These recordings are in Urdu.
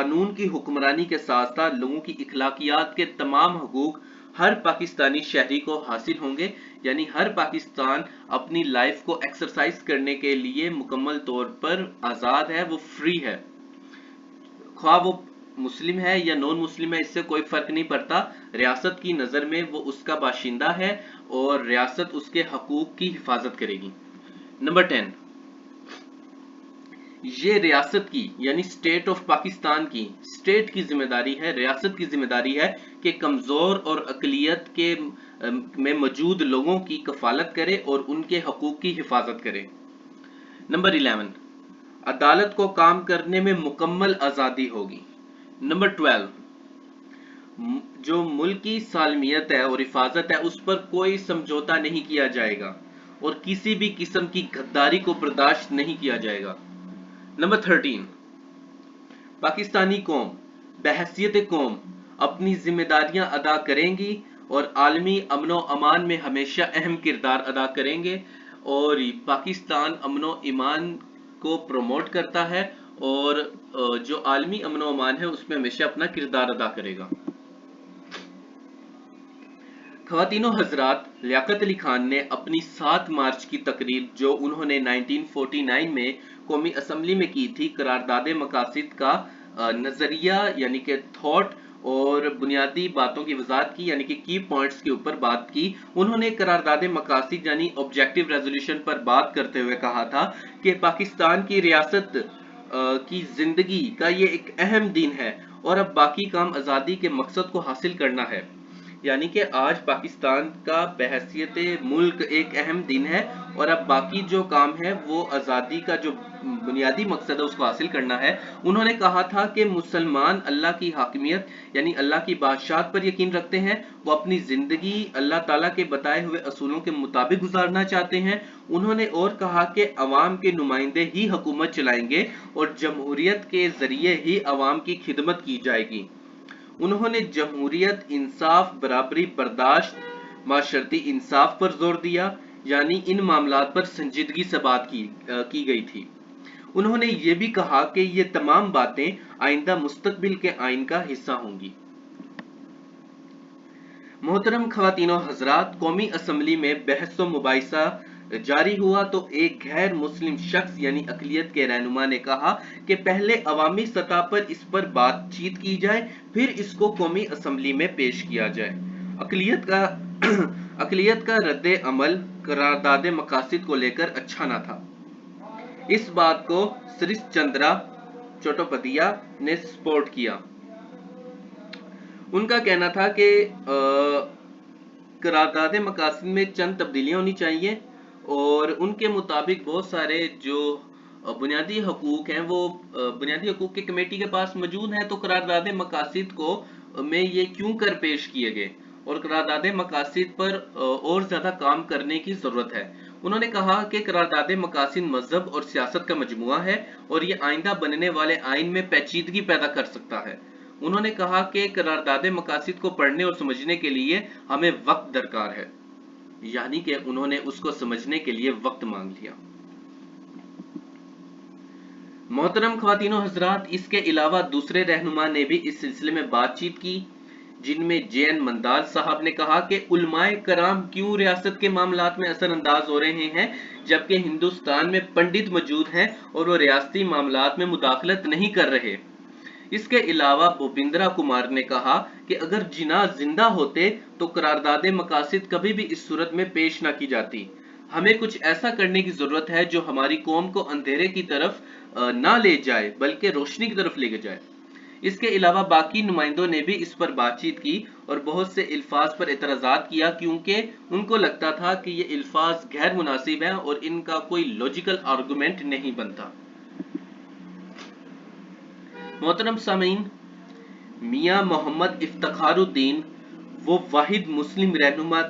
قانون کی حکمرانی کے ساتھ ساتھ لوگوں کی اخلاقیات کے تمام حقوق ہر پاکستانی شہری کو حاصل ہوں گے، یعنی ہر پاکستان اپنی لائف کو ایکسرسائز کرنے کے لیے مکمل طور پر آزاد ہے، وہ فری ہے، خواہ وہ مسلم ہے یا نان مسلم ہے، اس سے کوئی فرق نہیں پڑتا، ریاست کی نظر میں وہ اس کا باشندہ ہے اور ریاست اس کے حقوق کی حفاظت کرے گی۔ نمبر 10، یہ ریاست کی یعنی اسٹیٹ آف پاکستان کی، اسٹیٹ کی ذمہ داری ہے، ریاست کی ذمہ داری ہے کہ کمزور اور اقلیت کے میں موجود لوگوں کی کفالت کرے اور ان کے حقوق کی حفاظت کرے۔ نمبر 11، عدالت کو کام کرنے میں مکمل آزادی ہوگی۔ نمبر 12، جو ملک کی سالمیت ہے اور حفاظت ہے اس پر کوئی سمجھوتا نہیں کیا جائے گا اور کسی بھی قسم کی غداری کو برداشت نہیں کیا جائے گا۔ نمبر 13، پاکستانی قوم بحیثیت قوم اپنی ذمہ داریاں ادا کریں گی اور عالمی امن و امان میں ہمیشہ اہم کردار ادا کریں گے، اور پاکستان امن و امان کو پروموٹ کرتا ہے اور جو عالمی امن و امان ہے اس میں ہمیشہ اپنا کردار ادا کرے گا۔ خواتین و حضرات، لیاقت علی خان نے اپنی 7 مارچ کی تقریر جو انہوں نے 1949 میں قومی اسمبلی میں کی تھی، قرارداد مقاصد کا نظریہ یعنی کہ تھاٹ اور بنیادی باتوں کی وضاحت کی، یعنی کہ کی پوائنٹس کے اوپر بات کی۔ انہوں نے قرارداد مقاصد یعنی آبجیکٹیو ریزولوشن پر بات کرتے ہوئے کہا تھا کہ پاکستان کی ریاست کی زندگی کا یہ ایک اہم دن ہے اور اب باقی کام آزادی کے مقصد کو حاصل کرنا ہے، یعنی کہ آج پاکستان کا بحیثیت ملک ایک اہم دن ہے اور اب باقی جو کام ہے وہ آزادی کا جو بنیادی مقصد ہے اس کو حاصل کرنا ہے۔ انہوں نے کہا تھا کہ مسلمان اللہ کی حاکمیت یعنی اللہ کی بادشاہت پر یقین رکھتے ہیں، وہ اپنی زندگی اللہ تعالیٰ کے بتائے ہوئے اصولوں کے مطابق گزارنا چاہتے ہیں۔ انہوں نے اور کہا کہ عوام کے نمائندے ہی حکومت چلائیں گے اور جمہوریت کے ذریعے ہی عوام کی خدمت کی جائے گی۔ انہوں نے جمہوریت، انصاف، برابری، برداشت، معاشرتی انصاف پر زور دیا، یعنی ان معاملات پر سنجیدگی سے بات کی گئی تھی۔ انہوں نے یہ بھی کہا کہ یہ تمام باتیں آئندہ مستقبل کے آئین کا حصہ ہوں گی۔ محترم خواتین و حضرات، قومی اسمبلی میں بحث و مباحثہ جاری ہوا تو ایک غیر مسلم شخص یعنی اقلیت کے رہنما نے کہا کہ پہلے عوامی سطح پر اس پر بات چیت کی جائے، پھر اس کو قومی اسمبلی میں پیش کیا جائے۔ اقلیت کا رد عمل قرارداد مقاصد کو لے کر اچھا نہ تھا۔ اس بات کو سریش چندرا چٹوپادھیائے نے سپورٹ کیا۔ ان کا کہنا تھا کہ قرارداد مقاصد میں چند تبدیلیاں ہونی چاہیے اور ان کے مطابق بہت سارے جو بنیادی حقوق ہیں وہ بنیادی حقوق کی کمیٹی کے پاس موجود ہیں، تو قرارداد مقاصد کو میں یہ کیوں کر پیش کیے گئے اور قرارداد مقاصد پر اور زیادہ کام کرنے کی ضرورت ہے۔ انہوں نے کہا کہ قرارداد مقاصد مذہب اور سیاست کا مجموعہ ہے اور یہ آئندہ بننے والے آئین میں پیچیدگی پیدا کر سکتا ہے۔ انہوں نے کہا کہ قرارداد مقاصد کو پڑھنے اور سمجھنے کے لیے ہمیں وقت درکار ہے، یعنی کہ انہوں نے اس کو سمجھنے کے لیے وقت مانگ لیا۔ محترم خواتین و حضرات، اس کے علاوہ دوسرے رہنما نے بھی اس سلسلے میں بات چیت کی، جن میں جے این مندال صاحب نے کہا کہ علماء کرام کیوں ریاست کے معاملات میں اثر انداز ہو رہے ہیں جبکہ ہندوستان میں پنڈت موجود ہیں اور وہ ریاستی معاملات میں مداخلت نہیں کر رہے۔ اس کے علاوہ بھوپندرا کمار نے کہا کہ اگر جناح زندہ ہوتے تو قرارداد مقاصد کبھی بھی اس صورت میں پیش نہ کی جاتی۔ ہمیں کچھ ایسا کرنے کی ضرورت ہے جو ہماری قوم کو اندھیرے کی طرف نہ لے جائے بلکہ روشنی کی طرف لے کے جائے۔ اس کے علاوہ باقی نمائندوں نے بھی اس پر بات چیت کی اور بہت سے الفاظ پر اعتراضات کیا کیونکہ ان کو لگتا تھا کہ یہ الفاظ غیر مناسب ہیں اور ان کا کوئی لاجیکل آرگومنٹ نہیں بنتا۔ محترم سامعین، میاں محمد افتخار الدین وہ واحد مسلم رہنما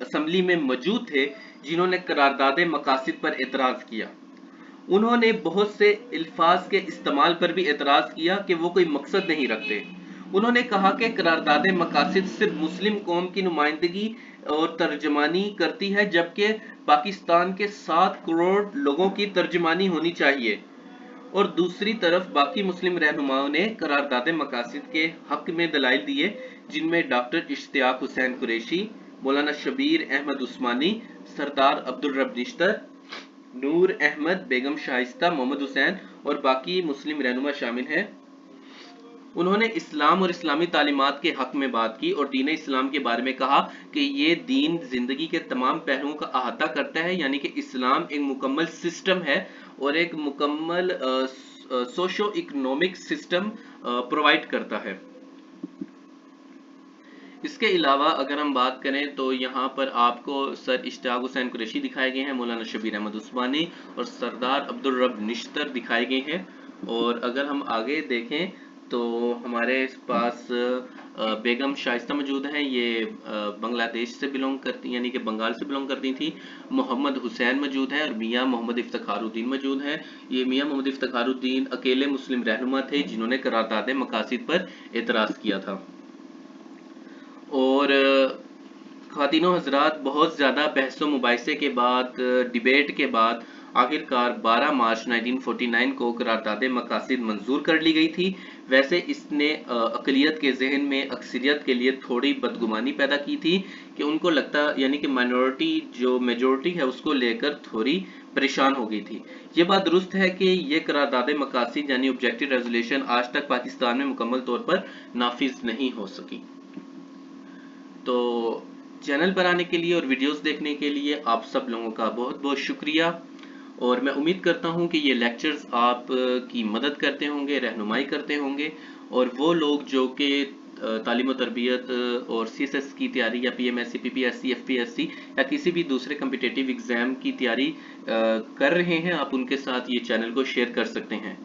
اسمبلی میں موجود تھے جنہوں نے قرارداد مقاصد پر اعتراض کیا۔ انہوں نے بہت سے الفاظ کے استعمال پر بھی اعتراض کیا کہ وہ کوئی مقصد نہیں رکھتے۔ انہوں نے کہا کہ قرارداد مقاصد صرف مسلم قوم کی نمائندگی اور ترجمانی کرتی ہے جبکہ پاکستان کے 7 کروڑ لوگوں کی ترجمانی ہونی چاہیے۔ اور دوسری طرف باقی مسلم رہنماؤں نے قرارداد مقاصد کے حق میں دلائل دیے، جن میں ڈاکٹر اشتیاق حسین قریشی، مولانا شبیر احمد عثمانی، سردار عبدالرب نشتر، نور احمد، بیگم شائستہ، محمد حسین اور باقی مسلم رہنما شامل ہیں۔ انہوں نے اسلام اور اسلامی تعلیمات کے حق میں بات کی اور دین اسلام کے بارے میں کہا کہ یہ دین زندگی کے تمام پہلوؤں کا احاطہ کرتا ہے، یعنی کہ اسلام ایک مکمل سسٹم ہے اور ایک مکمل سوشو اکنامک سسٹم پرووائڈ کرتا ہے۔ اس کے علاوہ اگر ہم بات کریں تو یہاں پر آپ کو سر اشتیاق حسین قریشی دکھائے گئے ہیں، مولانا شبیر احمد عثمانی اور سردار عبدالرب نشتر دکھائے گئے ہیں۔ اور اگر ہم آگے دیکھیں تو ہمارے پاس بیگم شائستہ موجود ہیں، یہ بنگلہ دیش سے بلونگ کرتی، یعنی کہ بنگال سے بلونگ کرتی تھی۔ محمد حسین موجود ہیں اور میاں محمد افتخار الدین موجود ہیں۔ یہ میاں محمد افتخار الدین اکیلے مسلم رہنما تھے جنہوں نے قرارداد مقاصد پر اعتراض کیا تھا۔ اور خواتین و حضرات، بہت زیادہ بحث و مباحثے کے بعد، ڈیبیٹ کے بعد آخرکار 12 مارچ 1949 کو قرارداد مقاصد منظور کر لی گئی تھی۔ ویسے اس نے اقلیت کے ذہن میں اکثریت کے لیے تھوڑی بدگمانی پیدا کی تھی کہ ان کو لگتا، یعنی کہ مائنورٹی جو میجورٹی ہے اس کو لے کر تھوڑی پریشان ہو گئی تھی۔ یہ بات درست ہے کہ یہ قرارداد مقاصد یعنی آبجیکٹو ریزولوشن آج تک پاکستان میں مکمل طور پر نافذ نہیں ہو سکی۔ تو چینل پر آنے کے لیے اور ویڈیوز دیکھنے کے لیے آپ سب لوگوں کا بہت بہت شکریہ، اور میں امید کرتا ہوں کہ یہ لیکچرز آپ کی مدد کرتے ہوں گے، رہنمائی کرتے ہوں گے، اور وہ لوگ جو کہ تعلیم و تربیت اور سی ایس ایس کی تیاری یا P M S C, P P S C, F P S C یا کسی بھی دوسرے کمپٹیٹیو ایگزام کی تیاری کر رہے ہیں، آپ ان کے ساتھ یہ چینل کو شیئر کر سکتے ہیں۔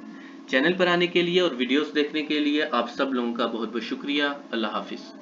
چینل پر آنے کے لیے اور ویڈیوز دیکھنے کے لیے آپ سب لوگوں کا بہت بہت شکریہ۔ اللہ حافظ۔